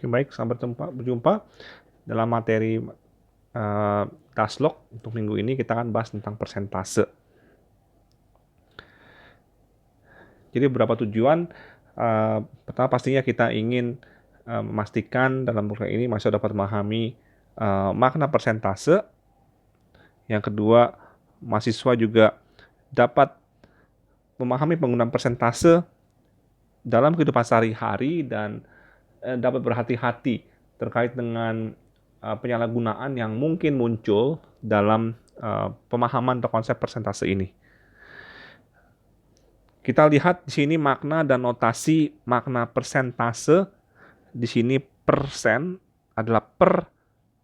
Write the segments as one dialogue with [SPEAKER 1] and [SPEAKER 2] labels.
[SPEAKER 1] Oke, baik, sampai berjumpa dalam materi Taslog. Untuk minggu ini kita akan bahas tentang persentase. Jadi beberapa tujuan. Pertama pastinya kita ingin memastikan dalam program ini mahasiswa dapat memahami makna persentase. Yang kedua, mahasiswa juga dapat memahami penggunaan persentase dalam kehidupan sehari-hari dan dapat berhati-hati terkait dengan penyalahgunaan yang mungkin muncul dalam pemahaman atau konsep persentase ini. Kita lihat di sini makna dan notasi makna persentase. Di sini persen adalah per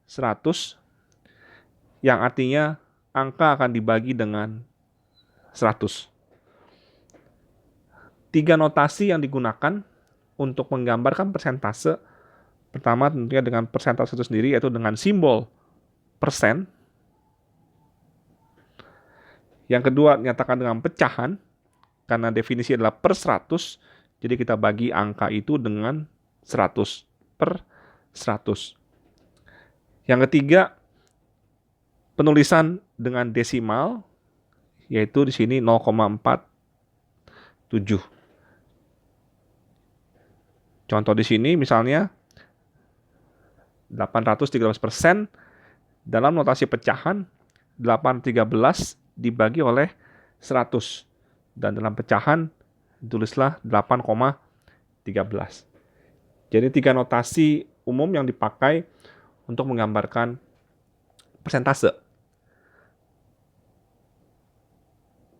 [SPEAKER 1] 100, yang artinya angka akan dibagi dengan 100. 3 notasi yang digunakan untuk menggambarkan persentase. Pertama tentunya dengan persentase itu sendiri, yaitu dengan simbol persen. Yang kedua nyatakan dengan pecahan, karena definisi adalah per 100, jadi kita bagi angka itu dengan 100, per 100. Yang ketiga, penulisan dengan desimal, yaitu di sini 0,47. Contoh di sini misalnya 813%, dalam notasi pecahan 813 dibagi oleh 100. Dan dalam pecahan tulislah 8,13. Jadi 3 notasi umum yang dipakai untuk menggambarkan persentase.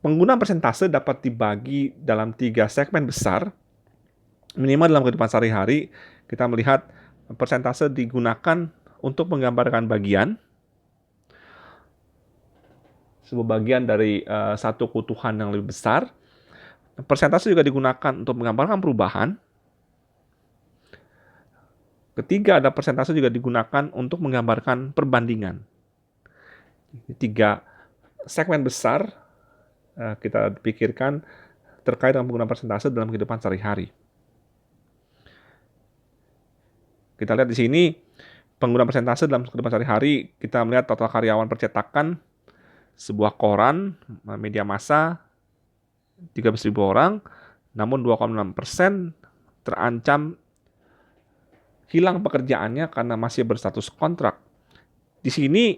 [SPEAKER 1] Penggunaan persentase dapat dibagi dalam 3 segmen besar. Minimal dalam kehidupan sehari-hari, kita melihat persentase digunakan untuk menggambarkan bagian. Sebuah bagian dari satu keutuhan yang lebih besar. Persentase juga digunakan untuk menggambarkan perubahan. Ketiga, ada persentase juga digunakan untuk menggambarkan perbandingan. 3 segmen besar kita pikirkan terkait dengan penggunaan persentase dalam kehidupan sehari-hari. Kita lihat di sini penggunaan persentase dalam kehidupan sehari-hari. Kita melihat total karyawan percetakan sebuah koran media massa 13.000 orang, namun 2,6% terancam hilang pekerjaannya karena masih berstatus kontrak. Di sini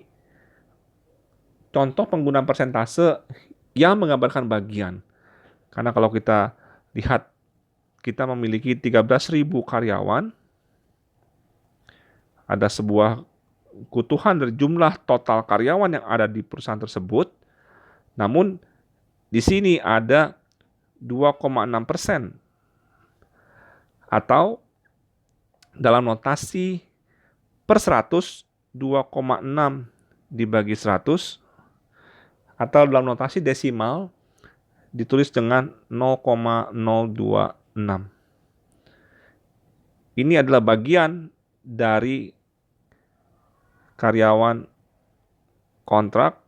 [SPEAKER 1] contoh penggunaan persentase yang menggambarkan bagian. Karena kalau kita lihat, kita memiliki 13.000 karyawan, ada sebuah keutuhan dari jumlah total karyawan yang ada di perusahaan tersebut. Namun di sini ada 2,6%, atau dalam notasi per 100 2,6 dibagi 100, atau dalam notasi desimal ditulis dengan 0,026. Ini adalah bagian dari karyawan kontrak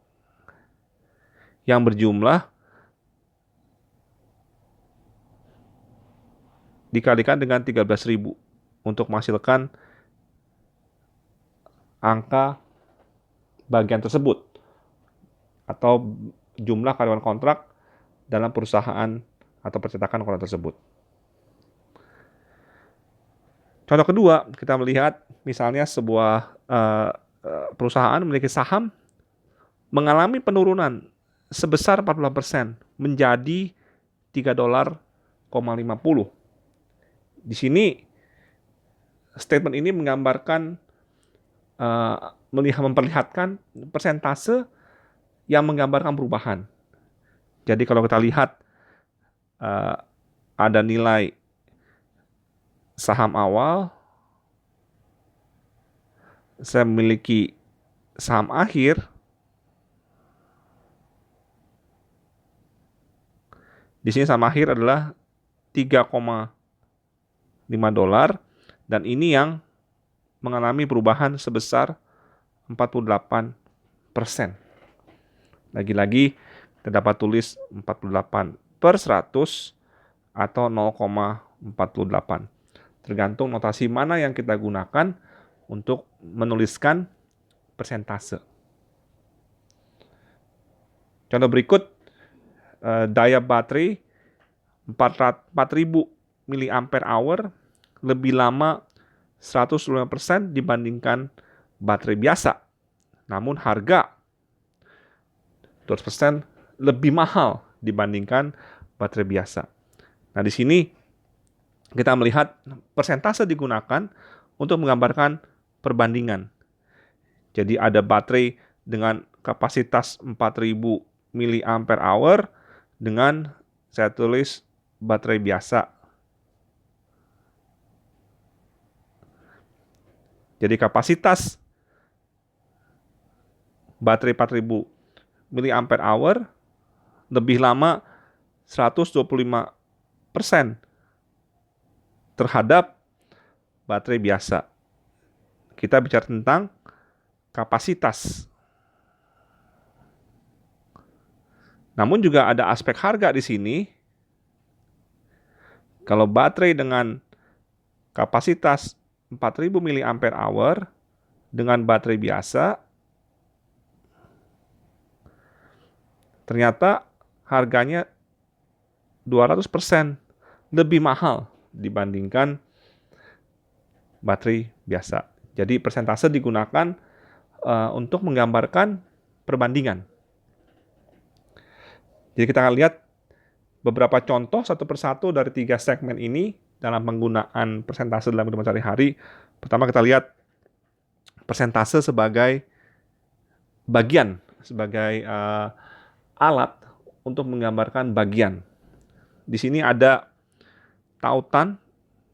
[SPEAKER 1] yang berjumlah dikalikan dengan 13.000 untuk menghasilkan angka bagian tersebut atau jumlah karyawan kontrak dalam perusahaan atau percetakan koran tersebut. Contoh kedua, kita melihat misalnya sebuah perusahaan memiliki saham mengalami penurunan sebesar 40% menjadi $3.50. Di sini statement ini menggambarkan memperlihatkan persentase yang menggambarkan perubahan. Jadi kalau kita lihat ada nilai saham awal, saya memiliki saham akhir, di sini saham akhir adalah $3,5, dan ini yang mengalami perubahan sebesar 48%. Lagi-lagi kita dapat tulis 48 per 100 atau 0,48. Tergantung notasi mana yang kita gunakan untuk menuliskan persentase. Contoh berikut, daya baterai 4000 mAh lebih lama 125% dibandingkan baterai biasa. Namun harga 200% lebih mahal dibandingkan baterai biasa. Nah, di sini kita melihat persentase digunakan untuk menggambarkan perbandingan. Jadi ada baterai dengan kapasitas 4000 mAh dengan saya tulis baterai biasa. Jadi kapasitas baterai 4000 mAh lebih lama 125% terhadap baterai biasa. Kita bicara tentang kapasitas. Namun juga ada aspek harga di sini. Kalau baterai dengan kapasitas 4000 mAh dengan baterai biasa, ternyata harganya 200% lebih mahal dibandingkan baterai biasa. Jadi persentase digunakan untuk menggambarkan perbandingan. Jadi kita akan lihat beberapa contoh satu persatu dari 3 segmen ini dalam penggunaan persentase dalam kehidupan sehari-hari. Pertama kita lihat persentase sebagai bagian, sebagai alat untuk menggambarkan bagian. Di sini ada tautan,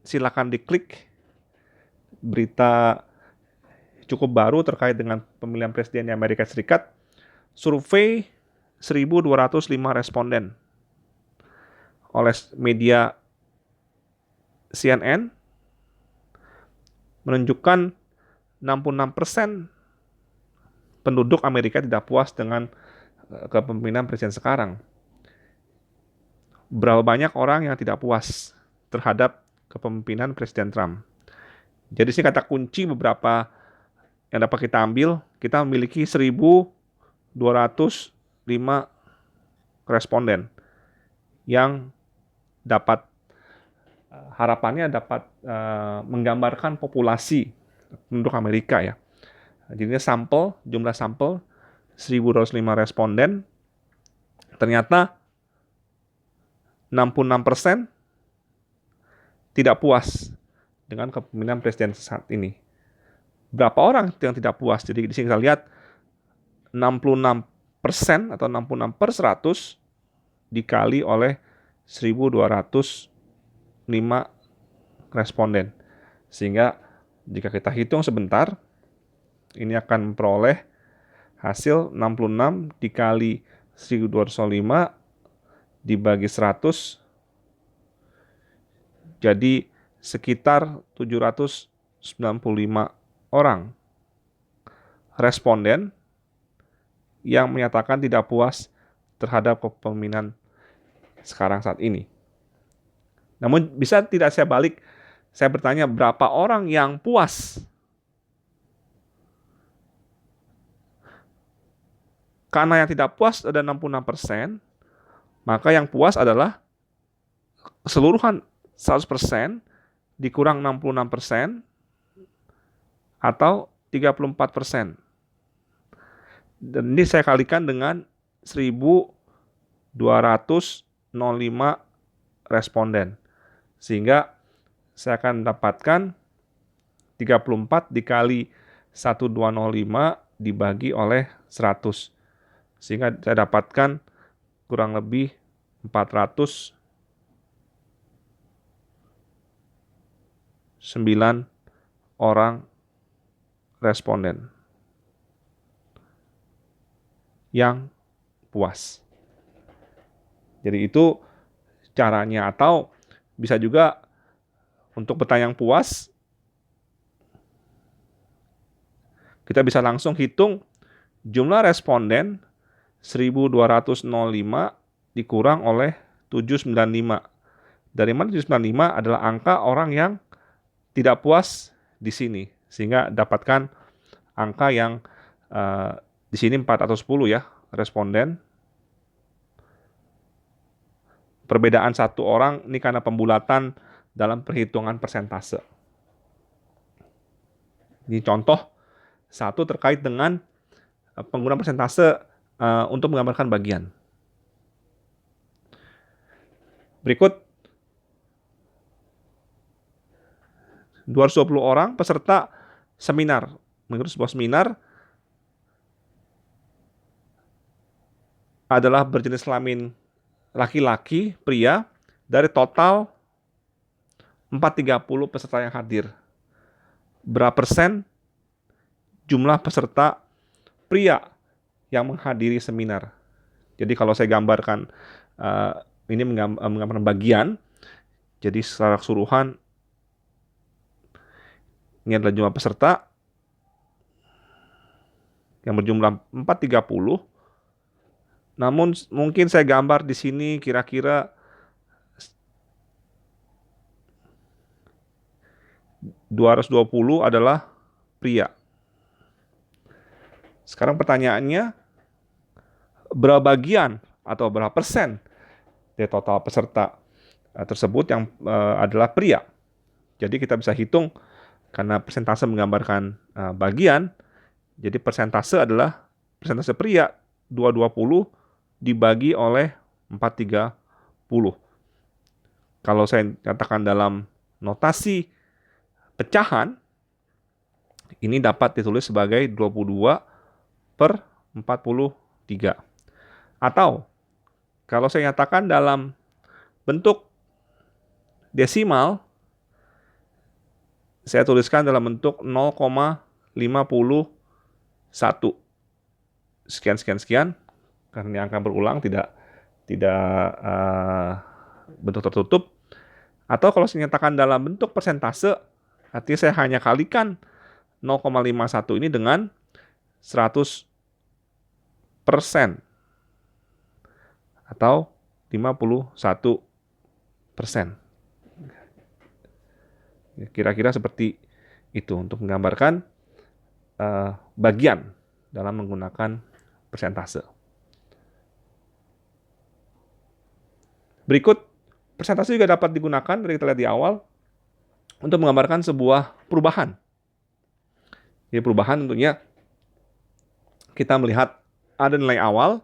[SPEAKER 1] silakan diklik. Berita cukup baru terkait dengan pemilihan presiden di Amerika Serikat. Survei 1.205 responden oleh media CNN menunjukkan 66% penduduk Amerika tidak puas dengan kepemimpinan presiden sekarang. Berapa banyak orang yang tidak puas terhadap kepemimpinan Presiden Trump? Jadi sini kata kunci beberapa yang dapat kita ambil, kita memiliki 1.205 responden yang dapat harapannya dapat menggambarkan populasi penduduk Amerika ya. Jadi ini jumlah sampel 1.205 responden, ternyata 66% tidak puas dengan kepemimpinan presiden saat ini. Berapa orang yang tidak puas? Jadi di sini kita lihat 66% atau 66/100 dikali oleh 1.205 responden. Sehingga jika kita hitung sebentar, ini akan memperoleh hasil 66 dikali 1.205 dibagi 100, jadi sekitar 795 orang responden yang menyatakan tidak puas terhadap kepemimpinan sekarang saat ini. Namun bisa tidak saya balik, saya bertanya berapa orang yang puas? Karena yang tidak puas ada 66%, maka yang puas adalah keseluruhan 100% dikurang 66% atau 34%. Dan ini saya kalikan dengan 1.205 responden. Sehingga saya akan dapatkan 34 dikali 1.205 dibagi oleh 100. Sehingga saya dapatkan kurang lebih 409 orang responden yang puas. Jadi itu caranya, atau bisa juga untuk bertanya yang puas, kita bisa langsung hitung jumlah responden 1.205 dikurang oleh 795. Dari mana 795 adalah angka orang yang tidak puas di sini, sehingga dapatkan angka yang di sini 410 ya, responden. Perbedaan satu orang ini karena pembulatan dalam perhitungan persentase. Ini contoh satu terkait dengan penggunaan persentase untuk menggambarkan bagian. Berikut 220 orang peserta seminar. Mengikuti sebuah seminar adalah berjenis kelamin laki-laki, pria, dari total 430 peserta yang hadir. Berapa persen jumlah peserta pria yang menghadiri seminar? Jadi kalau saya gambarkan, ini menggambarkan bagian, jadi secara keseluruhan ini adalah jumlah peserta yang berjumlah 430. Namun mungkin saya gambar di sini kira-kira 220 adalah pria. Sekarang pertanyaannya, berapa bagian atau berapa persen dari total peserta tersebut yang adalah pria? Jadi kita bisa hitung karena persentase menggambarkan bagian, jadi persentase adalah persentase pria 220 dibagi oleh 430. Kalau saya katakan dalam notasi pecahan, ini dapat ditulis sebagai 22/43. Atau kalau saya nyatakan dalam bentuk desimal, saya tuliskan dalam bentuk 0,51. Sekian, karena ini angka berulang, tidak bentuk tertutup. Atau kalau saya nyatakan dalam bentuk persentase, artinya saya hanya kalikan 0,51 ini dengan 100% atau 51%. Kira-kira seperti itu untuk menggambarkan bagian dalam menggunakan persentase. Berikut, persentase juga dapat digunakan, dari kita lihat di awal, untuk menggambarkan sebuah perubahan. Jadi perubahan tentunya kita melihat ada nilai awal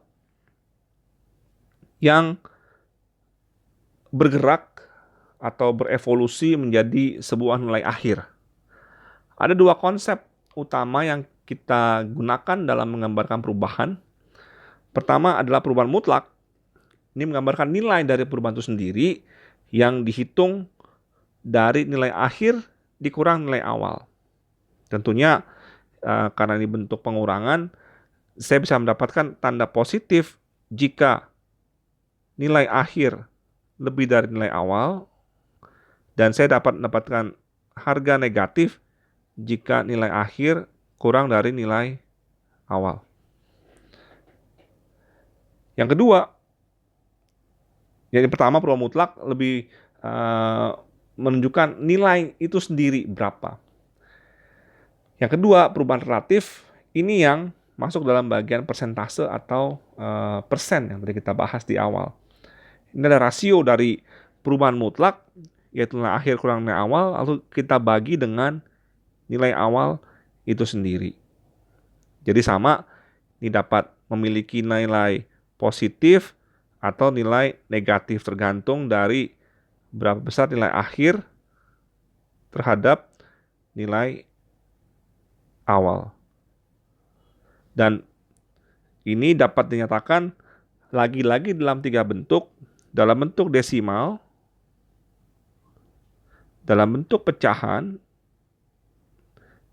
[SPEAKER 1] yang bergerak atau berevolusi menjadi sebuah nilai akhir. Ada dua konsep utama yang kita gunakan dalam menggambarkan perubahan. Pertama adalah perubahan mutlak. Ini menggambarkan nilai dari perubahan itu sendiri yang dihitung dari nilai akhir dikurang nilai awal. Tentunya karena ini bentuk pengurangan, saya bisa mendapatkan tanda positif jika nilai akhir lebih dari nilai awal, dan saya dapat mendapatkan harga negatif jika nilai akhir kurang dari nilai awal. Yang kedua, yang pertama perubahan mutlak lebih menunjukkan nilai itu sendiri berapa. Yang kedua, perubahan relatif, ini yang masuk dalam bagian persentase atau persen yang tadi kita bahas di awal. Ini adalah rasio dari perubahan mutlak, yaitu nilai akhir kurang nilai awal, lalu kita bagi dengan nilai awal itu sendiri. Jadi sama, ini dapat memiliki nilai positif atau nilai negatif tergantung dari berapa besar nilai akhir terhadap nilai awal. Dan ini dapat dinyatakan lagi-lagi dalam 3 bentuk, dalam bentuk desimal, dalam bentuk pecahan,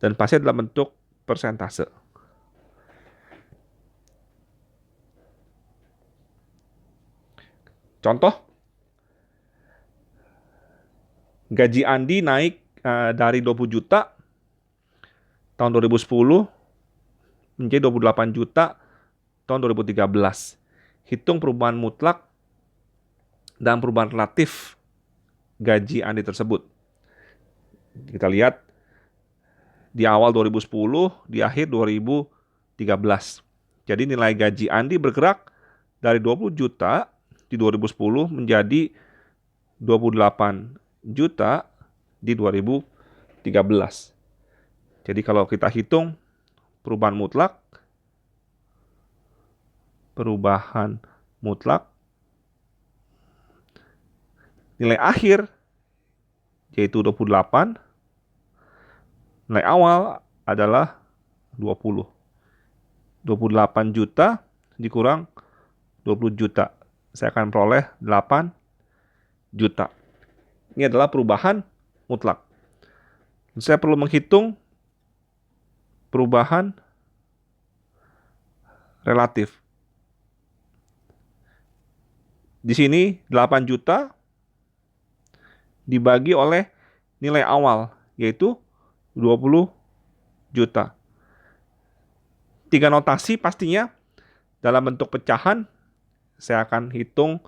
[SPEAKER 1] dan pasti dalam bentuk persentase. Contoh, gaji Andi naik dari 20 juta tahun 2010 menjadi 28 juta tahun 2013. Hitung perubahan mutlak dan perubahan relatif gaji Andi tersebut. Kita lihat di awal 2010, di akhir 2013. Jadi nilai gaji Andi bergerak dari 20 juta di 2010 menjadi 28 juta di 2013. Jadi kalau kita hitung perubahan mutlak nilai akhir yaitu 28, nilai awal adalah 20. 28 juta dikurang 20 juta. Saya akan peroleh 8 juta. Ini adalah perubahan mutlak. Saya perlu menghitung perubahan relatif. Di sini 8 juta dibagi oleh nilai awal, yaitu 20 juta. 3 notasi pastinya dalam bentuk pecahan, saya akan hitung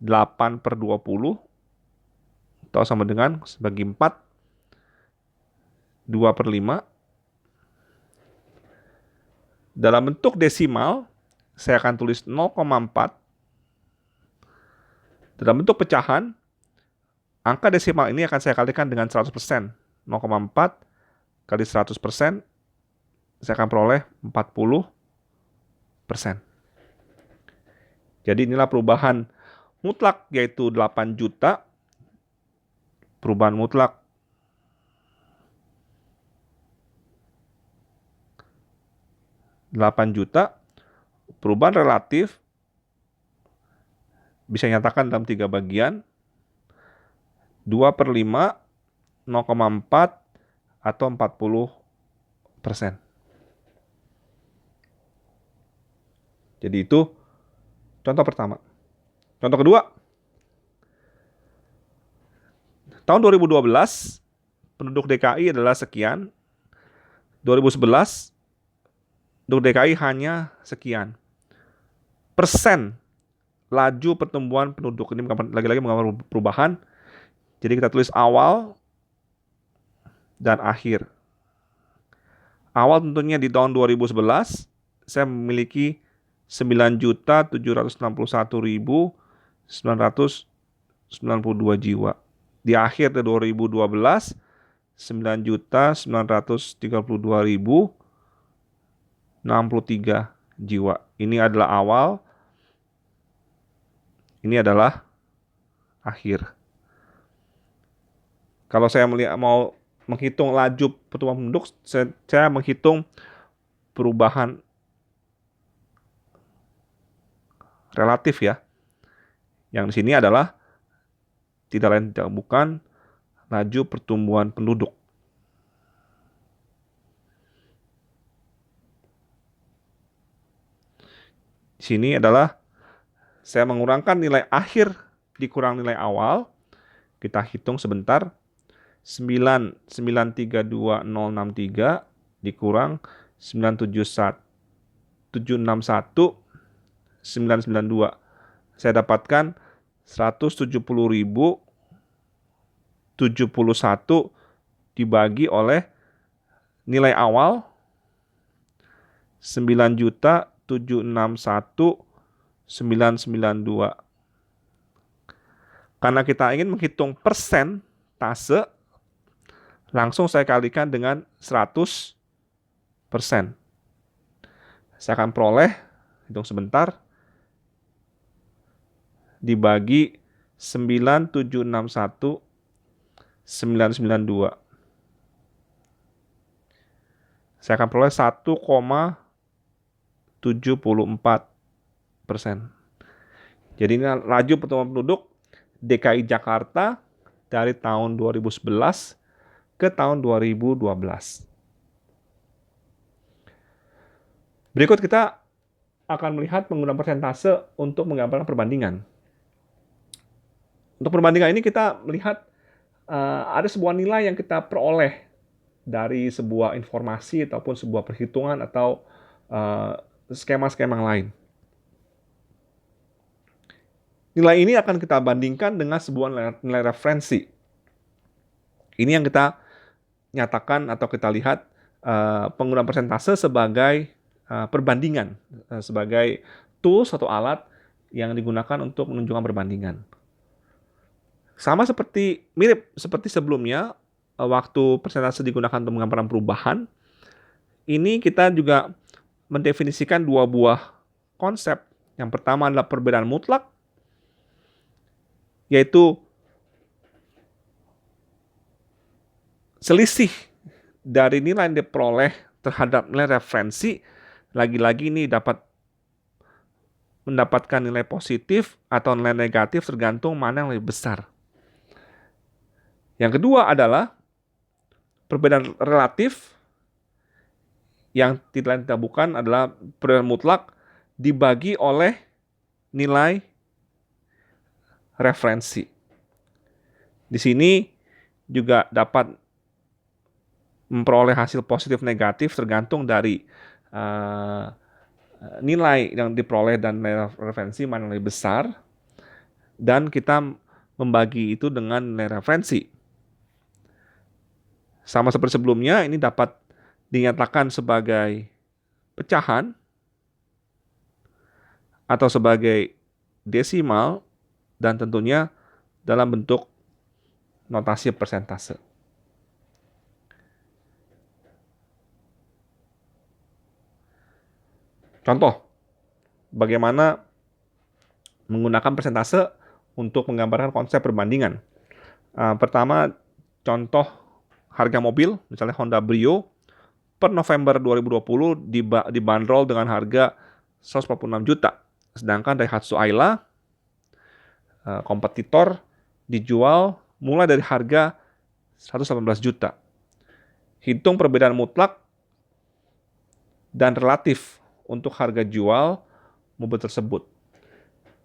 [SPEAKER 1] 8/20, atau sama dengan bagi 4, 2/5. Dalam bentuk desimal, saya akan tulis 0,4. Dalam bentuk pecahan, angka desimal ini akan saya kalikan dengan 100%. 0,4 kali 100%, saya akan peroleh 40%. Jadi inilah perubahan mutlak, yaitu 8 juta. Perubahan mutlak Rp8 juta. Perubahan relatif bisa nyatakan dalam 3 bagian. 2/5, 0,4, atau 40%. Jadi itu contoh pertama. Contoh kedua, tahun 2012 penduduk DKI adalah sekian. 2011 penduduk DKI hanya sekian. Persen laju pertumbuhan penduduk. Ini lagi-lagi menggambar perubahan. Jadi kita tulis awal dan akhir. Awal tentunya di tahun 2011 saya memiliki 9.761.992 jiwa. Di akhir 2012 9.932.063 jiwa. Ini adalah awal, ini adalah akhir. Kalau saya mau menghitung laju pertumbuhan penduduk, saya menghitung perubahan relatif ya. Yang di sini adalah tidak lain tidak bukan laju pertumbuhan penduduk. Di sini adalah saya mengurangkan nilai akhir dikurang nilai awal. Kita hitung sebentar. 9.932.063 dikurang 971.992. Saya dapatkan 170.071 dibagi oleh nilai awal 9.761.992. Karena kita ingin menghitung persentase, langsung saya kalikan dengan 100%. Saya akan peroleh, hitung sebentar, dibagi 9.761.992. Saya akan peroleh 1,74%. Jadi ini laju pertumbuhan penduduk DKI Jakarta dari tahun 2011 ke tahun 2012. Berikut kita akan melihat penggunaan persentase untuk menggambarkan perbandingan. Untuk perbandingan ini kita melihat ada sebuah nilai yang kita peroleh dari sebuah informasi ataupun sebuah perhitungan atau skema-skema lain. Nilai ini akan kita bandingkan dengan sebuah nilai referensi. Ini yang kita nyatakan atau kita lihat penggunaan persentase sebagai perbandingan, sebagai tools atau alat yang digunakan untuk menunjukkan perbandingan. Mirip seperti sebelumnya, waktu persentase digunakan untuk menggambarkan perubahan, ini kita juga mendefinisikan dua buah konsep. Yang pertama adalah perbedaan mutlak, yaitu selisih dari nilai yang diperoleh terhadap nilai referensi, lagi-lagi ini dapat mendapatkan nilai positif atau nilai negatif tergantung mana yang lebih besar. Yang kedua adalah perbedaan relatif, yang tidak lain tidak bukan adalah perbedaan mutlak dibagi oleh nilai referensi. Di sini juga dapat memperoleh hasil positif negatif tergantung dari nilai yang diperoleh dan nilai referensi mana yang lebih besar, dan kita membagi itu dengan nilai referensi. Sama seperti sebelumnya, ini dapat dinyatakan sebagai pecahan atau sebagai desimal, dan tentunya dalam bentuk notasi persentase. Contoh, bagaimana menggunakan persentase untuk menggambarkan konsep perbandingan. Pertama, contoh harga mobil, misalnya Honda Brio, per November 2020 dibanderol dengan harga 146 juta. Sedangkan Daihatsu Ayla, kompetitor, dijual mulai dari harga 118 juta. Hitung perbedaan mutlak dan relatif untuk harga jual mobil tersebut.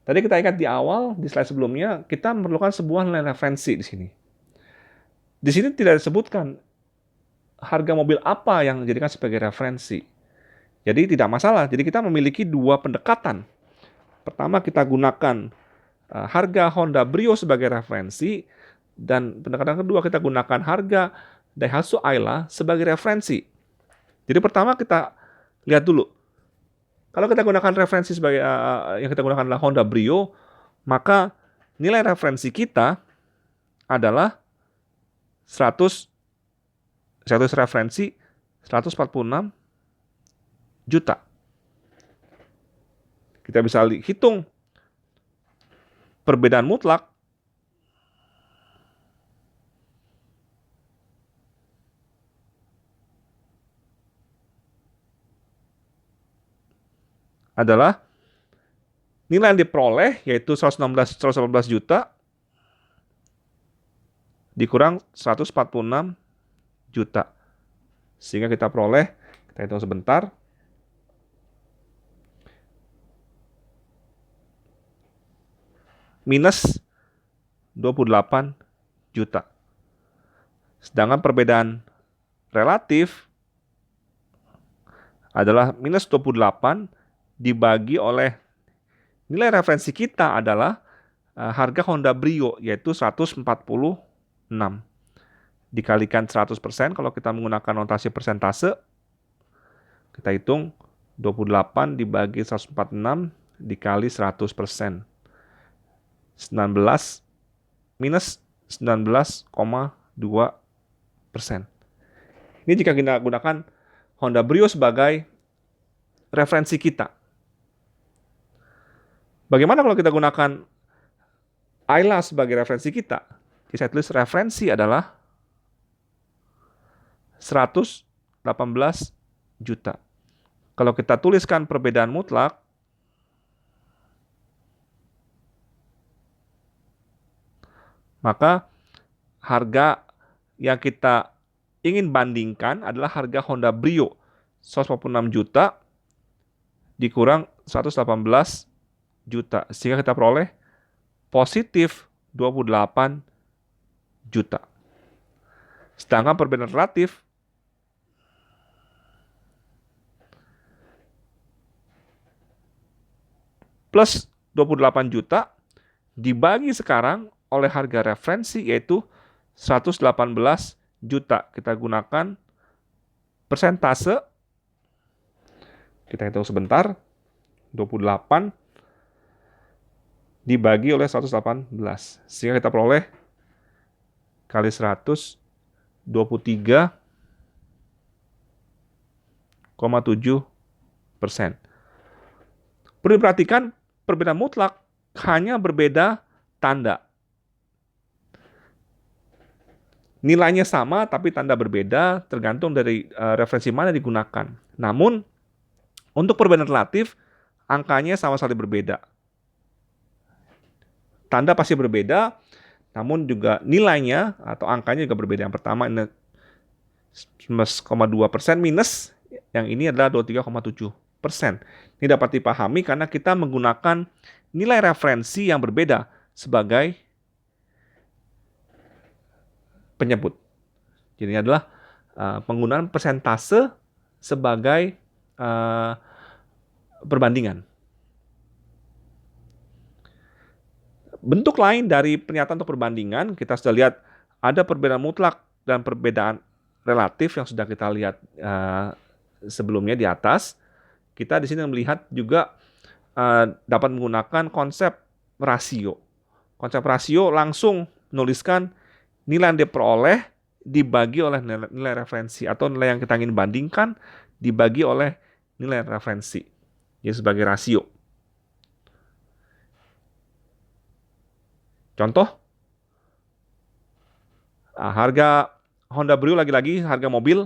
[SPEAKER 1] Tadi kita ingat di awal, di slide sebelumnya, kita memerlukan sebuah nilai referensi di sini. Di sini tidak disebutkan harga mobil apa yang dijadikan sebagai referensi. Jadi tidak masalah. Jadi kita memiliki dua pendekatan. Pertama, kita gunakan harga Honda Brio sebagai referensi, dan pendekatan kedua kita gunakan harga Daihatsu Ayla sebagai referensi. Jadi pertama kita lihat dulu. Kalau kita gunakan referensi sebagai yang kita gunakan adalah Honda Brio, maka nilai referensi kita adalah 100 referensi 146 juta. Kita bisa hitung perbedaan mutlak adalah nilai yang diperoleh, yaitu 118 juta dikurang 146 juta. Sehingga kita peroleh, kita hitung sebentar, minus 28 juta. Sedangkan perbedaan relatif adalah minus 28 dibagi oleh nilai referensi kita adalah harga Honda Brio, yaitu 146. Dikalikan 100%, kalau kita menggunakan notasi persentase, kita hitung 28 dibagi 146 dikali 100%. 19 minus 19,2%. Ini jika kita gunakan Honda Brio sebagai referensi kita. Bagaimana kalau kita gunakan Ayla sebagai referensi kita? Jadi saya tulis referensi adalah 118 juta. Kalau kita tuliskan perbedaan mutlak, maka harga yang kita ingin bandingkan adalah harga Honda Brio 146 juta dikurang 118 juta. Sehingga kita peroleh positif 28 juta. Sedangkan perbedaan relatif plus 28 juta dibagi sekarang oleh harga referensi, yaitu 118 juta. Kita gunakan persentase. Kita hitung sebentar. 28 dibagi oleh 118. Sehingga kita peroleh kali 100, 23,7%. Perlu diperhatikan, perbedaan mutlak hanya berbeda tanda. Nilainya sama, tapi tanda berbeda tergantung dari referensi mana digunakan. Namun, untuk perbedaan relatif, angkanya sama sekali berbeda. Tanda pasti berbeda, namun juga nilainya atau angkanya juga berbeda. Yang pertama ini 19,2% minus, yang ini adalah 23,7%. Ini dapat dipahami karena kita menggunakan nilai referensi yang berbeda sebagai penyebut. Jadi ini adalah penggunaan persentase sebagai perbandingan. Bentuk lain dari pernyataan untuk perbandingan, kita sudah lihat ada perbedaan mutlak dan perbedaan relatif yang sudah kita lihat sebelumnya di atas. Kita di sini melihat juga dapat menggunakan konsep rasio. Konsep rasio langsung menuliskan nilai yang diperoleh dibagi oleh nilai referensi, atau nilai yang kita ingin bandingkan dibagi oleh nilai referensi. Jadi sebagai rasio. Contoh, harga Honda Brio, lagi-lagi harga mobil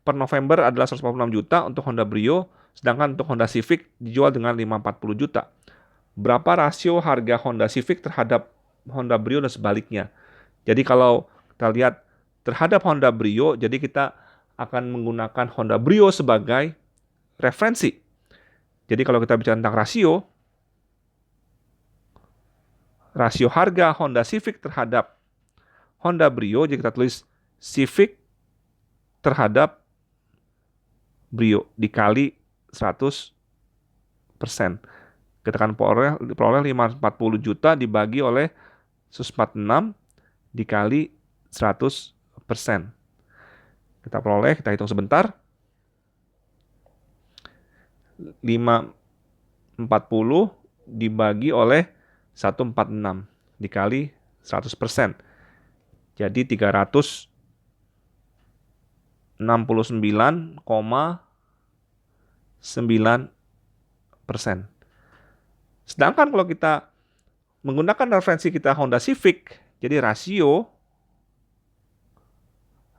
[SPEAKER 1] per November adalah 146 juta untuk Honda Brio, sedangkan untuk Honda Civic dijual dengan 540 juta. Berapa rasio harga Honda Civic terhadap Honda Brio dan sebaliknya? Jadi kalau kita lihat terhadap Honda Brio, jadi kita akan menggunakan Honda Brio sebagai referensi. Jadi kalau kita bicara tentang rasio harga Honda Civic terhadap Honda Brio, jadi kita tulis Civic terhadap Brio dikali 100%. Kita akan peroleh 540 juta dibagi oleh 146 dikali 100%. Kita peroleh, kita hitung sebentar. 540 dibagi oleh 146 dikali 100%. Jadi 369,9%. Sedangkan kalau kita menggunakan referensi kita Honda Civic, jadi rasio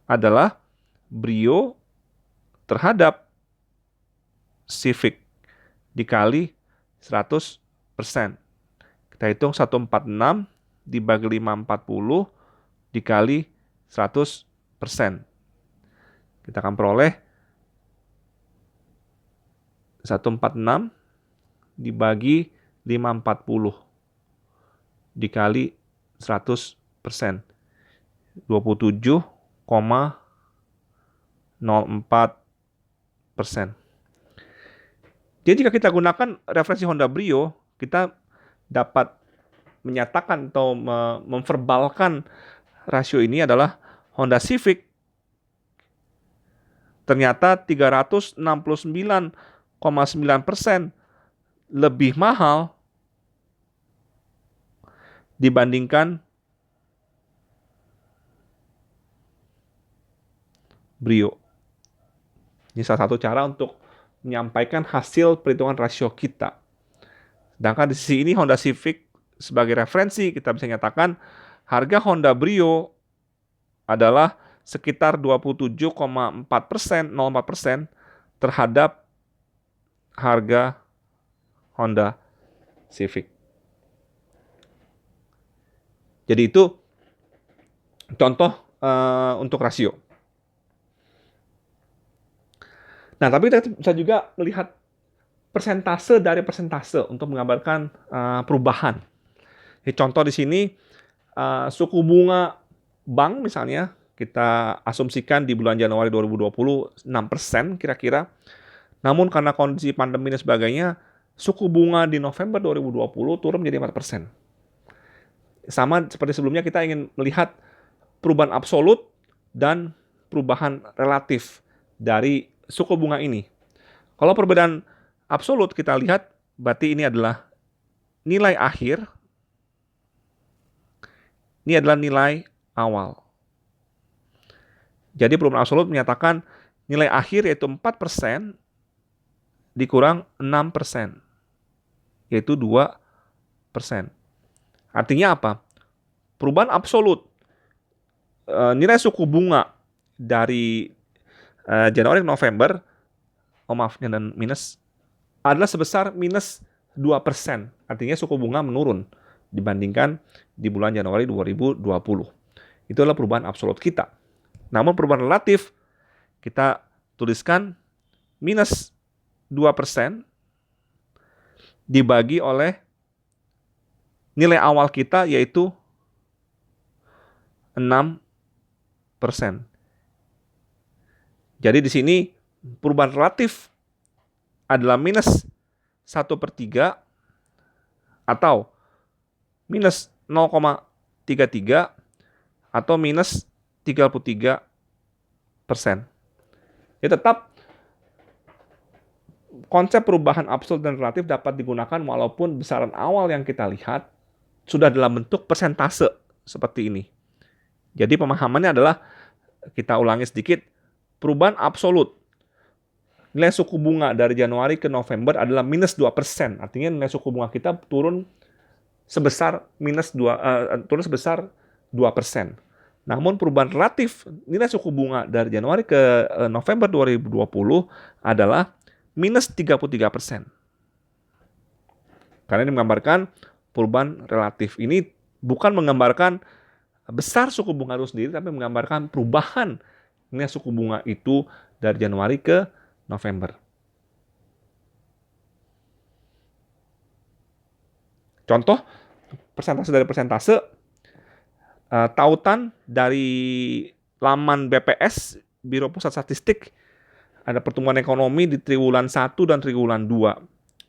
[SPEAKER 1] adalah Brio terhadap Civic dikali 100%. Kita hitung 146 dibagi 540 dikali 100%. Kita akan peroleh 146 dibagi 540 dikali 100%. 27,04%. Jadi jika kita gunakan referensi Honda Brio, kita dapat menyatakan atau memverbalkan rasio ini adalah Honda Civic ternyata 369,9% lebih mahal dibandingkan Brio. Ini salah satu cara untuk menyampaikan hasil perhitungan rasio kita. Sedangkan di sisi ini Honda Civic sebagai referensi, kita bisa nyatakan harga Honda Brio adalah sekitar 27,4%, 0,4% terhadap harga Honda Civic. Jadi itu contoh untuk rasio. Nah, tapi kita bisa juga melihat persentase dari persentase untuk menggambarkan perubahan. Jadi contoh di sini suku bunga bank misalnya kita asumsikan di bulan Januari 2020 6% kira-kira. Namun karena kondisi pandemi dan sebagainya, suku bunga di November 2020 turun menjadi 4%. Sama seperti sebelumnya, kita ingin melihat perubahan absolut dan perubahan relatif dari suku bunga ini. Kalau perbedaan absolut kita lihat, berarti ini adalah nilai akhir, ini adalah nilai awal. Jadi perubahan absolut menyatakan nilai akhir yaitu 4% dikurang 6%, yaitu 2%. Artinya apa? Perubahan absolut nilai suku bunga dari Januari ke November, dan minus, adalah sebesar minus 2%. Artinya suku bunga menurun dibandingkan di bulan Januari 2020. Itu adalah perubahan absolut kita. Namun perubahan relatif kita tuliskan minus 2% dibagi oleh nilai awal kita yaitu 6%. Jadi di sini perubahan relatif adalah minus 1/3 atau minus 0,33 atau minus 33%. Ya, tetap konsep perubahan absolut dan relatif dapat digunakan walaupun besaran awal yang kita lihat sudah dalam bentuk persentase seperti ini. Jadi pemahamannya adalah, kita ulangi sedikit, perubahan absolut nilai suku bunga dari Januari ke November adalah minus 2%. Artinya nilai suku bunga kita turun sebesar 2%. Namun perubahan relatif nilai suku bunga dari Januari ke November 2020 adalah minus 33%. Karena ini menggambarkan perubahan relatif. Ini bukan menggambarkan besar suku bunga itu sendiri, tapi menggambarkan perubahan nilai suku bunga itu dari Januari ke November. Contoh persentase dari persentase, tautan dari laman BPS, Biro Pusat Statistik, ada pertumbuhan ekonomi di triwulan 1 dan triwulan 2.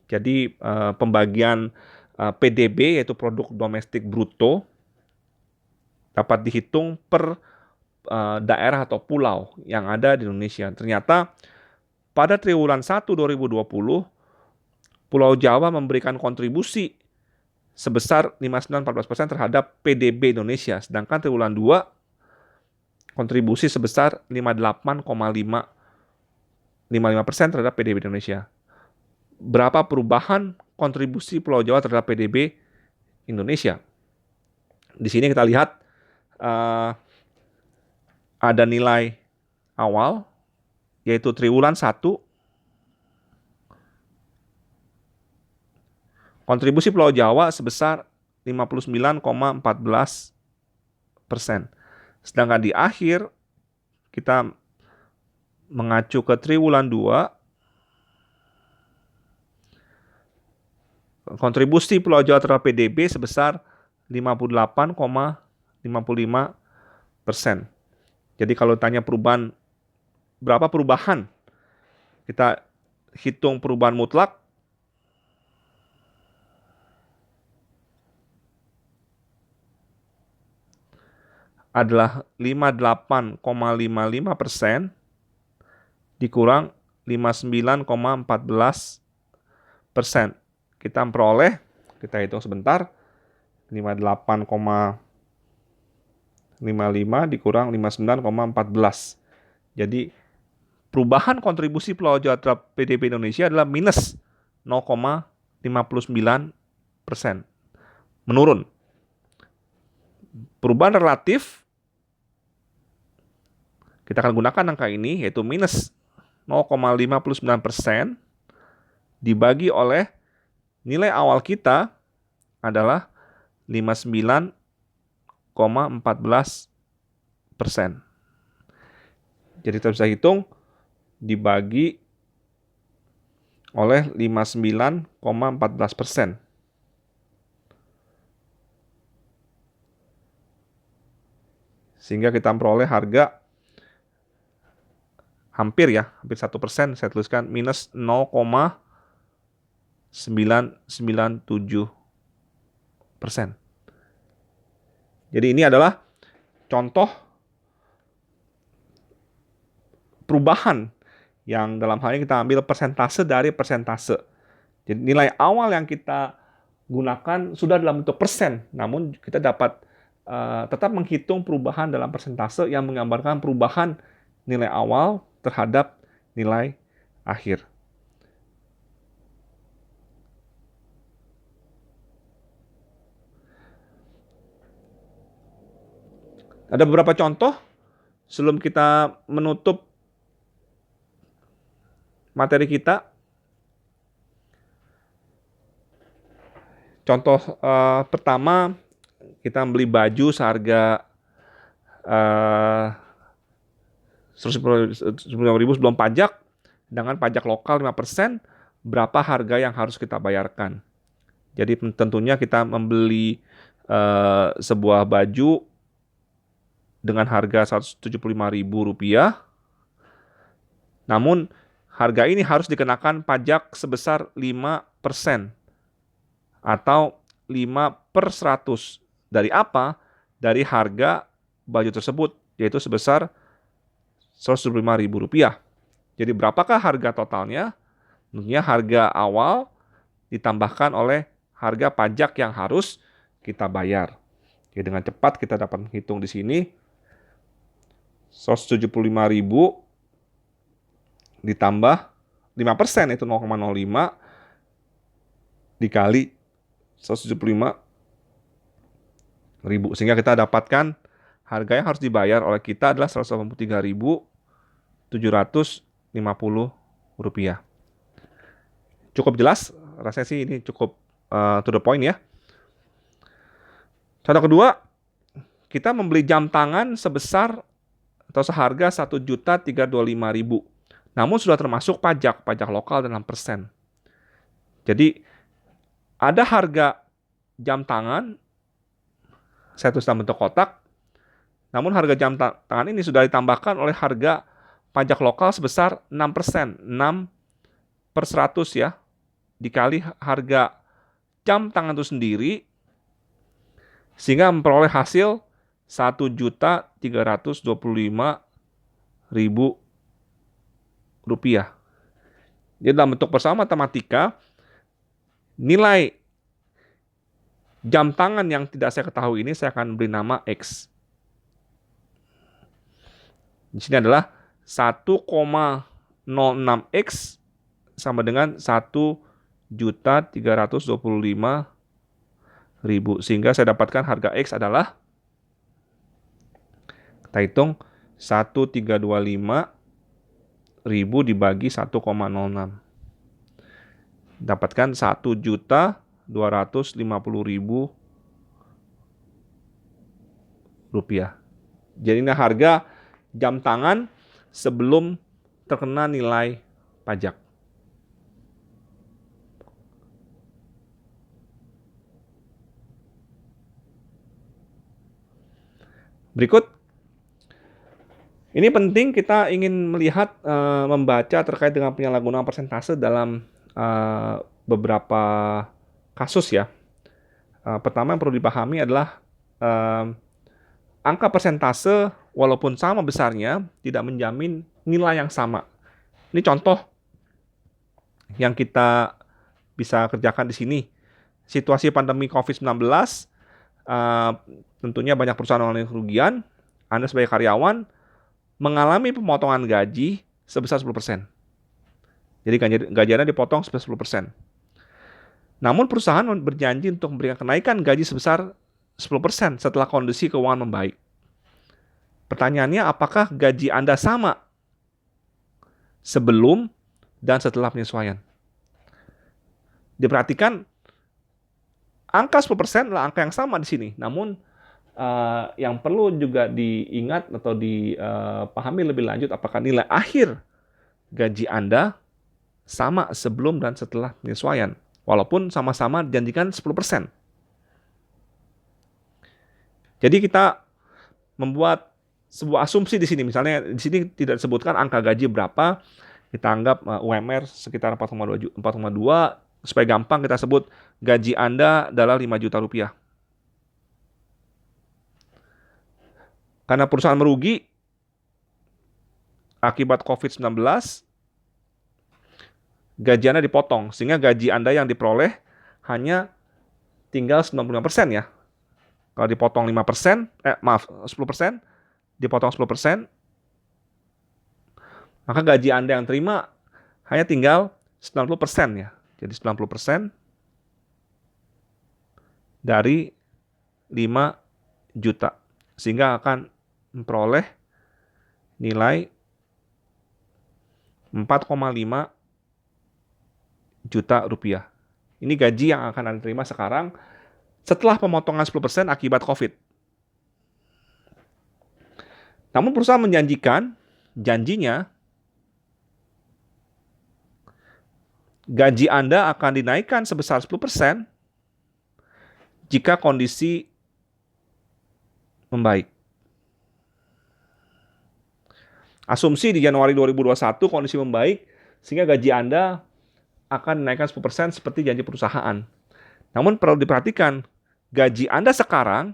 [SPEAKER 1] Jadi pembagian PDB yaitu produk domestik bruto dapat dihitung per daerah atau pulau yang ada di Indonesia. Ternyata pada triwulan 1 2020, Pulau Jawa memberikan kontribusi sebesar 59,14% terhadap PDB Indonesia, sedangkan triwulan 2 kontribusi sebesar 58,55% terhadap PDB Indonesia. Berapa perubahan kontribusi Pulau Jawa terhadap PDB Indonesia? Di sini kita lihat ada nilai awal yaitu triwulan 1, kontribusi Pulau Jawa sebesar 59,14%. Sedangkan di akhir kita mengacu ke triwulan 2, kontribusi Pulau Jawa terhadap PDB sebesar 58,55%. Jadi kalau tanya berapa perubahan, kita hitung perubahan mutlak adalah 58,55% dikurang 59,14%. Kita memperoleh, kita hitung sebentar, 58,55 dikurang 59,14. Jadi perubahan kontribusi Pulau Jawa terhadap PDB Indonesia adalah minus 0,59%. Menurun. Perubahan relatif, kita akan gunakan angka ini, yaitu minus 0,59% dibagi oleh nilai awal kita adalah 59,14%. Jadi kita bisa hitung dibagi oleh 59,14%. Sehingga kita memperoleh harga hampir 1%. Saya tuliskan minus 0,997%. Jadi ini adalah contoh perubahan, yang dalam hal ini kita ambil persentase dari persentase. Jadi nilai awal yang kita gunakan sudah dalam bentuk persen, namun kita dapat tetap menghitung perubahan dalam persentase yang menggambarkan perubahan nilai awal terhadap nilai akhir. Ada beberapa contoh sebelum kita menutup materi kita. Contoh pertama, kita beli baju seharga 150.000 sebelum pajak, dengan pajak lokal 5%, berapa harga yang harus kita bayarkan. Jadi tentunya kita membeli sebuah baju dengan harga Rp175.000, namun harga ini harus dikenakan pajak sebesar 5%, atau 5/100. Dari apa? Dari harga baju tersebut, yaitu sebesar Rp175.000. Jadi berapakah harga totalnya? Tentunya harga awal ditambahkan oleh harga pajak yang harus kita bayar. Jadi dengan cepat kita dapat menghitung di sini 175.000 ditambah 5%, itu 0,05, dikali 175.000, sehingga kita dapatkan harga yang harus dibayar oleh kita adalah Rp183.750. Cukup jelas, rasanya sih ini cukup to the point ya. Contoh kedua, kita membeli jam tangan sebesar atau seharga Rp1.325.000, namun sudah termasuk pajak lokal dan 6%. Jadi ada harga jam tangan, saya tulis dalam bentuk kotak, namun harga jam tangan ini sudah ditambahkan oleh harga pajak lokal sebesar 6%, 6/100 ya, dikali harga jam tangan itu sendiri, sehingga memperoleh hasil Rp1.325.000. Jadi dalam bentuk bersama matematika, nilai jam tangan yang tidak saya ketahui ini saya akan beri nama X. Di sini adalah 1,06X sama dengan 1.325.000, sehingga saya dapatkan harga X adalah, kita hitung, 1.325.000 dibagi 1,06, dapatkan Rp1.250.000. Jadi ini harga jam tangan sebelum terkena nilai pajak. Berikut, ini penting kita ingin melihat, membaca terkait dengan penyalahgunaan persentase dalam beberapa kasus ya. Pertama yang perlu dipahami adalah angka persentase walaupun sama besarnya tidak menjamin nilai yang sama. Ini contoh yang kita bisa kerjakan di sini. Situasi pandemi COVID-19, tentunya banyak perusahaan mengalami kerugian. Anda sebagai karyawan mengalami pemotongan gaji sebesar 10%. Jadi gaji Anda dipotong sebesar 10%. Namun perusahaan berjanji untuk memberikan kenaikan gaji sebesar 10% setelah kondisi keuangan membaik. Pertanyaannya, apakah gaji Anda sama sebelum dan setelah penyesuaian? Diperhatikan, angka 10% adalah angka yang sama di sini. Namun yang perlu juga diingat atau dipahami lebih lanjut, apakah nilai akhir gaji Anda sama sebelum dan setelah penyesuaian, walaupun sama-sama dijanjikan 10%. Jadi kita membuat sebuah asumsi di sini. Misalnya di sini tidak disebutkan angka gaji berapa, kita anggap UMR sekitar 4,2, supaya gampang kita sebut gaji Anda adalah 5 juta rupiah. Karena perusahaan merugi, akibat COVID-19, gaji Anda dipotong, sehingga gaji Anda yang diperoleh hanya tinggal 95% ya. Kalau dipotong 5%, 10%, dipotong 10%, maka gaji Anda yang terima hanya tinggal 90% ya. Jadi 90% dari 5 juta. Sehingga akan memperoleh nilai 4,5 juta rupiah. Ini gaji yang akan Anda terima sekarang setelah pemotongan 10% akibat COVID. Namun perusahaan janjinya gaji Anda akan dinaikkan sebesar 10% jika kondisi membaik. Asumsi di Januari 2021 kondisi membaik sehingga gaji Anda akan dinaikkan 10% seperti janji perusahaan. Namun perlu diperhatikan, gaji Anda sekarang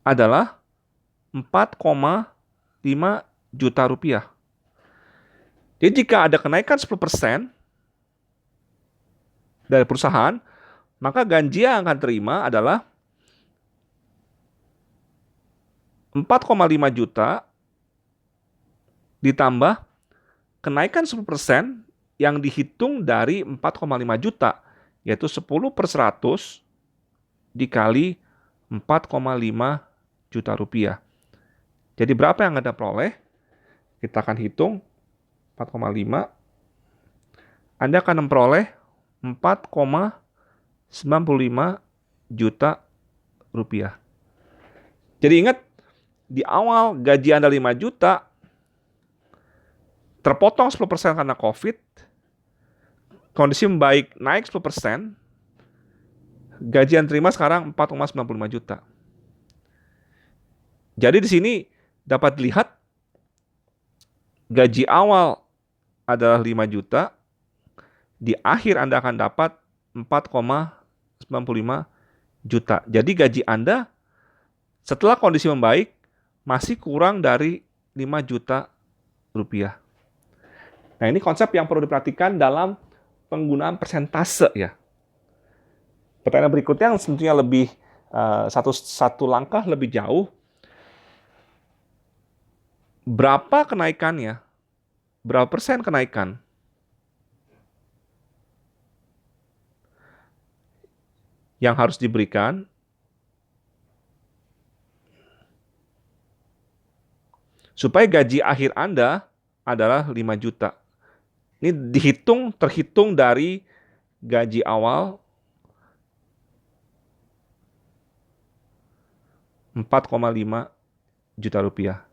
[SPEAKER 1] adalah 4,5 juta rupiah. Jadi jika ada kenaikan 10% dari perusahaan, maka gaji yang akan terima adalah 4,5 juta ditambah kenaikan 10% yang dihitung dari 4,5 juta, yaitu 10/100 dikali 4,5 juta rupiah. Jadi berapa yang Anda peroleh? Kita akan hitung 4,5. Anda akan memperoleh 4,95 juta rupiah. Jadi ingat, di awal gaji Anda 5 juta, terpotong 10% karena COVID, kondisi membaik naik 10%, gaji yang terima sekarang 4,95 juta. Jadi di sini dapat dilihat gaji awal adalah 5 juta, di akhir Anda akan dapat 4,95 juta. Jadi gaji Anda setelah kondisi membaik masih kurang dari 5 juta rupiah. Nah, ini konsep yang perlu diperhatikan dalam penggunaan persentase ya. Pertanyaan berikutnya yang tentunya lebih satu langkah lebih jauh. Berapa kenaikannya? Berapa persen kenaikan? Yang harus diberikan supaya gaji akhir Anda adalah 5 juta. Ini terhitung dari gaji awal 4,5 juta rupiah.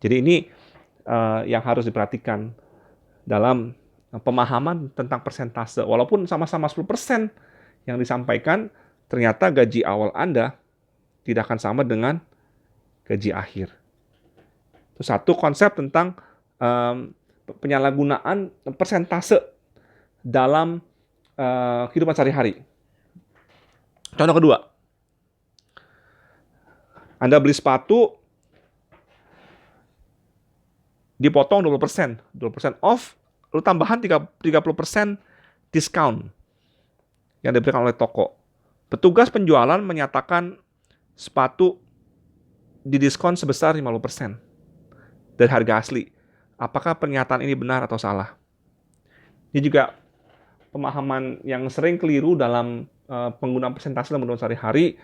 [SPEAKER 1] Jadi ini yang harus diperhatikan dalam pemahaman tentang persentase. Walaupun sama-sama 10% yang disampaikan, ternyata gaji awal Anda tidak akan sama dengan gaji akhir. Itu satu konsep tentang penyalahgunaan persentase dalam kehidupan sehari-hari. Contoh kedua, Anda beli sepatu, dipotong 20%, 20% off, lalu tambahan 30% diskon yang diberikan oleh toko. Petugas penjualan menyatakan sepatu didiskon sebesar 50% dari harga asli. Apakah pernyataan ini benar atau salah? Ini juga pemahaman yang sering keliru dalam penggunaan persentase dalam kehidupan sehari-hari.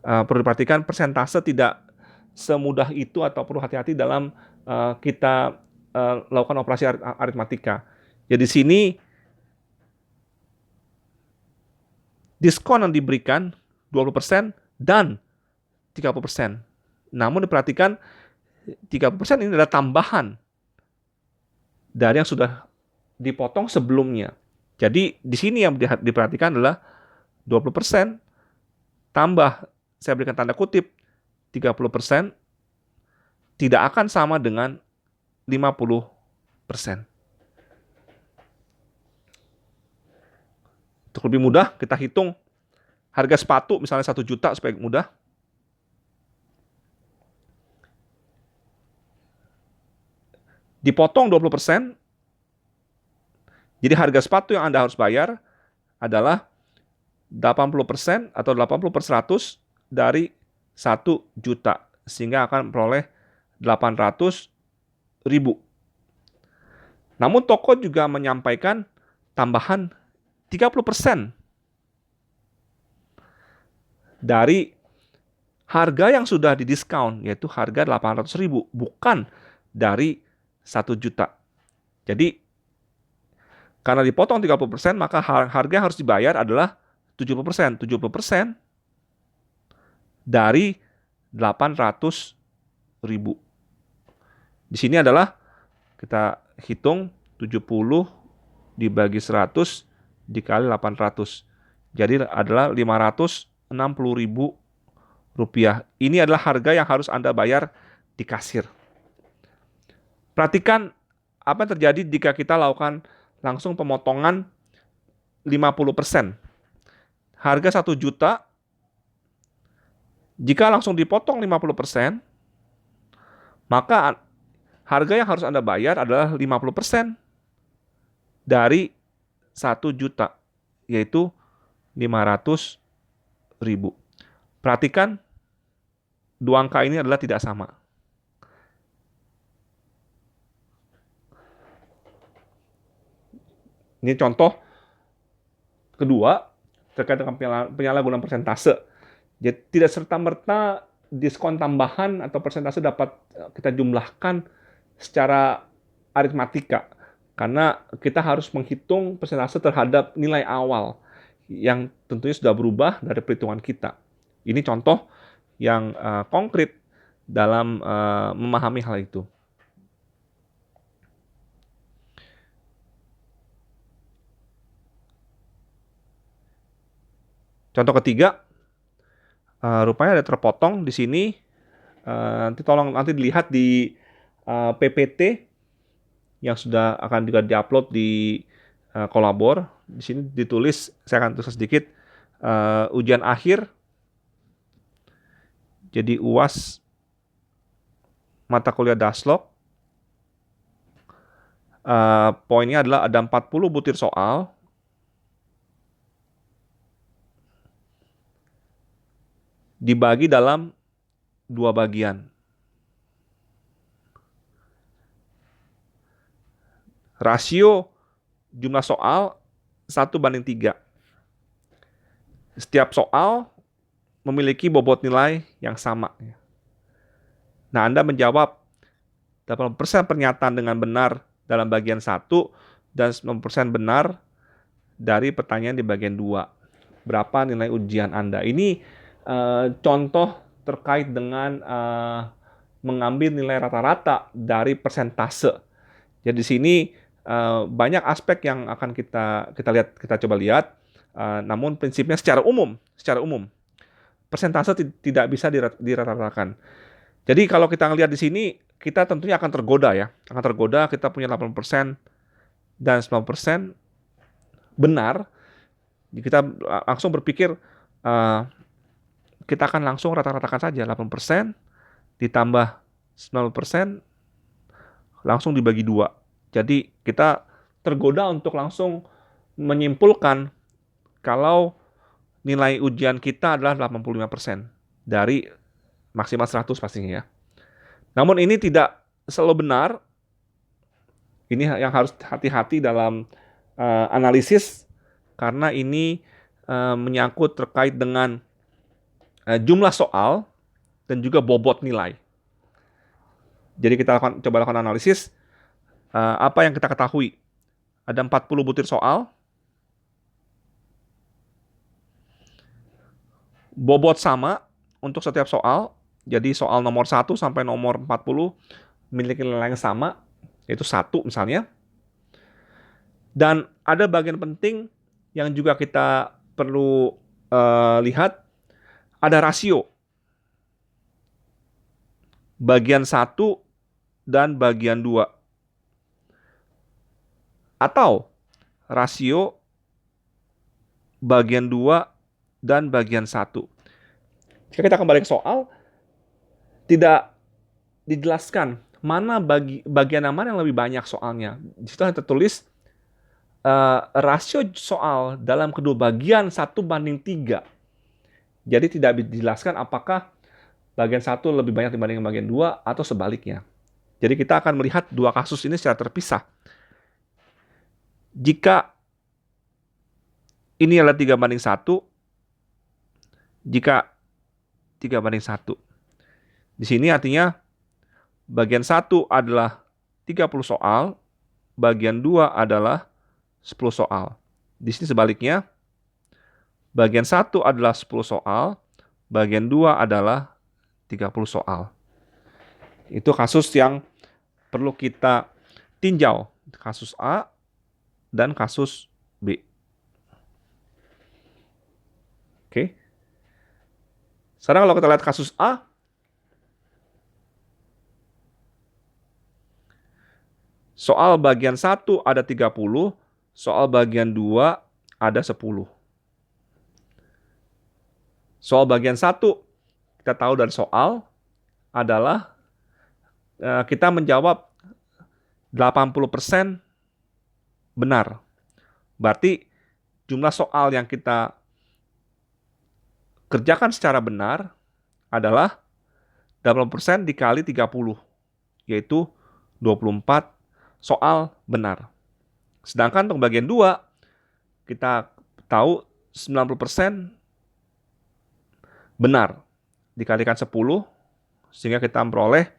[SPEAKER 1] Perlu diperhatikan, persentase tidak semudah itu atau perlu hati-hati dalam kita lakukan operasi aritmatika. Jadi di sini diskon yang diberikan 20% dan 30%. Namun diperhatikan 30% ini adalah tambahan dari yang sudah dipotong sebelumnya. Jadi di sini yang diperhatikan adalah 20% tambah, saya berikan tanda kutip, 30% tidak akan sama dengan 50%. Untuk lebih mudah, kita hitung harga sepatu misalnya 1 juta supaya mudah. dipotong 20%, jadi harga sepatu yang Anda harus bayar adalah 80% atau 80/100 dari 1 juta, sehingga akan memperoleh 800.000. Namun toko juga menyampaikan tambahan 30% dari harga yang sudah didiskon, yaitu harga 800.000, bukan dari 1 juta. Jadi, karena dipotong 30%, maka harga yang harus dibayar adalah 70%. 70% dari 800.000. Di sini adalah kita hitung 70 dibagi 100 dikali 800. Jadi adalah 560.000 rupiah. Ini adalah harga yang harus Anda bayar di kasir. Perhatikan apa yang terjadi jika kita lakukan langsung pemotongan 50%. Harga 1 juta, jika langsung dipotong 50%, maka harga yang harus Anda bayar adalah 50% dari 1 juta, yaitu 500.000. Perhatikan, dua angka ini adalah tidak sama. Ini contoh kedua terkait dengan penyalahgunaan persentase. Jadi tidak serta-merta diskon tambahan atau persentase dapat kita jumlahkan secara aritmatika, karena kita harus menghitung persentase terhadap nilai awal yang tentunya sudah berubah dari perhitungan kita. Ini contoh yang konkret dalam memahami hal itu. Contoh ketiga, rupanya ada terpotong di sini. Nanti dilihat di PPT yang sudah akan juga diupload di Kolabor. Di sini ditulis, saya akan tulis sedikit, ujian akhir. Jadi UAS mata kuliah Daslog. Poinnya adalah ada 40 butir soal. Dibagi dalam 2 bagian. Rasio jumlah soal 1:3. Setiap soal memiliki bobot nilai yang sama. Nah, Anda menjawab 80% pernyataan dengan benar dalam bagian 1 dan 90% benar dari pertanyaan di bagian 2. Berapa nilai ujian Anda? Ini contoh terkait dengan mengambil nilai rata-rata dari persentase. Jadi di sini banyak aspek yang akan kita coba lihat. Namun prinsipnya secara umum persentase tidak bisa dirata-ratakan. Jadi kalau kita ngelihat di sini, kita tentunya akan tergoda ya. Akan tergoda, kita punya 80% dan 90% benar. Kita langsung berpikir kita akan langsung rata-ratakan saja 8% ditambah 90% langsung dibagi 2. Jadi kita tergoda untuk langsung menyimpulkan kalau nilai ujian kita adalah 85% dari maksimal 100 pastinya ya. Namun ini tidak selalu benar. Ini yang harus hati-hati dalam analisis, karena ini menyangkut terkait dengan jumlah soal dan juga bobot nilai. Jadi kita coba lakukan analisis. Apa yang kita ketahui? Ada 40 butir soal. Bobot sama untuk setiap soal. Jadi soal nomor 1 sampai nomor 40 memiliki nilai yang sama, yaitu 1 misalnya. Dan ada bagian penting yang juga kita perlu lihat. Ada rasio bagian 1 dan bagian 2. Atau rasio bagian 2 dan bagian 1. Jika kita kembali ke soal, tidak dijelaskan mana bagian yang mana yang lebih banyak soalnya. Di situ ada tertulis rasio soal dalam kedua bagian 1:3. Jadi tidak dijelaskan apakah bagian 1 lebih banyak dibanding bagian 2 atau sebaliknya. Jadi kita akan melihat dua kasus ini secara terpisah. Jika ini adalah 3:1, jika 3:1. Di sini artinya bagian 1 adalah 30 soal, bagian 2 adalah 10 soal. Di sini sebaliknya, bagian 1 adalah 10 soal, bagian 2 adalah 30 soal. Itu kasus yang perlu kita tinjau, kasus A dan kasus B. Oke. Sekarang kalau kita lihat kasus A, soal bagian 1 ada 30, soal bagian 2 ada 10. Soal bagian 1, kita tahu dari soal adalah kita menjawab 80% benar. Berarti jumlah soal yang kita kerjakan secara benar adalah 80% dikali 30, yaitu 24 soal benar. Sedangkan untuk bagian 2, kita tahu 90% benar. Dikalikan 10, sehingga kita memperoleh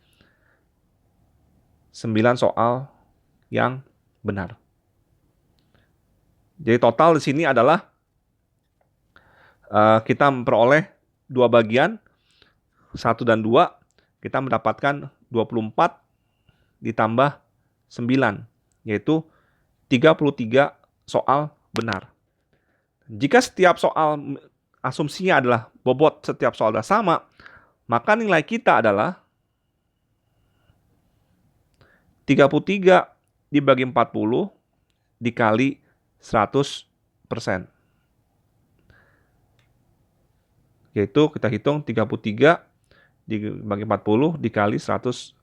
[SPEAKER 1] 9 soal yang benar. Jadi total di sini adalah kita memperoleh dua bagian, 1 dan 2, kita mendapatkan 24 ditambah 9, yaitu 33 soal benar. Jika setiap soal asumsinya adalah bobot setiap soal adalah sama, maka nilai kita adalah 33 dibagi 40 dikali 100%. Yaitu kita hitung 33 dibagi 40 dikali 100%.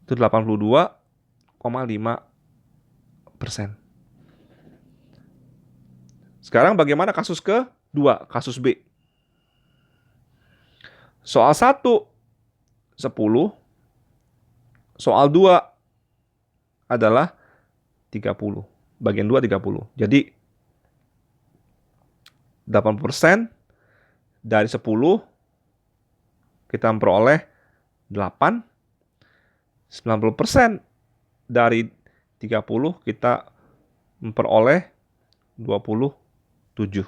[SPEAKER 1] Itu 82,5%. Sekarang bagaimana kasus kedua, kasus B? Soal 1, 10. Soal 2 adalah 30. Bagian 2, 30. Jadi 80% dari 10 kita memperoleh 8. 90% dari 30 kita memperoleh 27.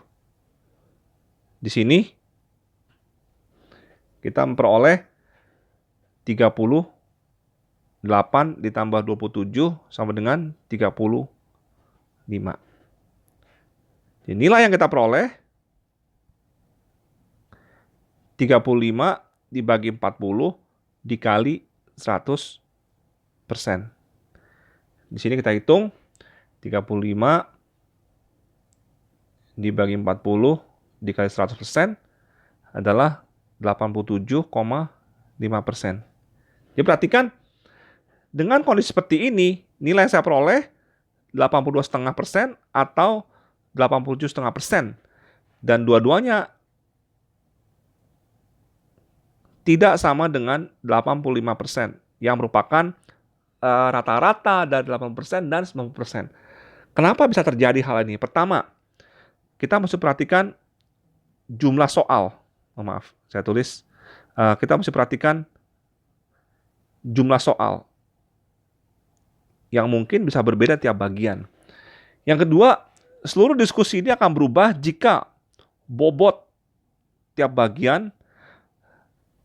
[SPEAKER 1] Di sini kita memperoleh 38 ditambah 27 sama dengan 35. Jadi nilai yang kita peroleh 35 dibagi 40 dikali 100%. Di sini kita hitung 35 dibagi 40 dikali 100% adalah 87,5%. Jadi perhatikan, dengan kondisi seperti ini, nilai yang saya peroleh 82,5% atau 87,5%. Dan dua-duanya tidak sama dengan 85%, yang merupakan rata-rata dari 80% dan 90%. Kenapa bisa terjadi hal ini? Pertama, kita mesti perhatikan jumlah soal. Maaf, saya tulis. Kita mesti perhatikan jumlah soal yang mungkin bisa berbeda tiap bagian. Yang kedua, seluruh diskusi ini akan berubah jika bobot tiap bagian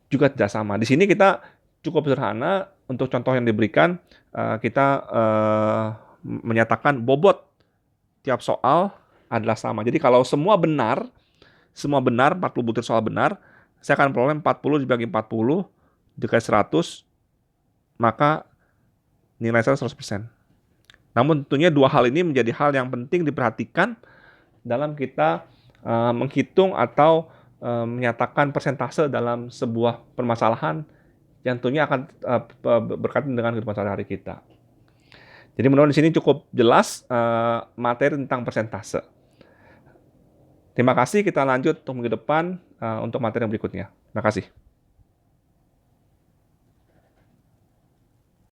[SPEAKER 1] juga tidak sama. Di sini kita cukup sederhana. Untuk contoh yang diberikan, kita menyatakan bobot tiap soal adalah sama. Jadi kalau semua benar, 40 butir soal benar, saya akan peroleh 40 dibagi 40 dikali 100, maka nilai saya 100%. Namun tentunya dua hal ini menjadi hal yang penting diperhatikan dalam kita menghitung atau menyatakan persentase dalam sebuah permasalahan yang tentunya akan berkaitan dengan kehidupan sehari-hari kita. Jadi mudah-mudahan di sini cukup jelas materi tentang persentase. Terima kasih, kita lanjut untuk minggu depan untuk materi yang berikutnya. Terima kasih.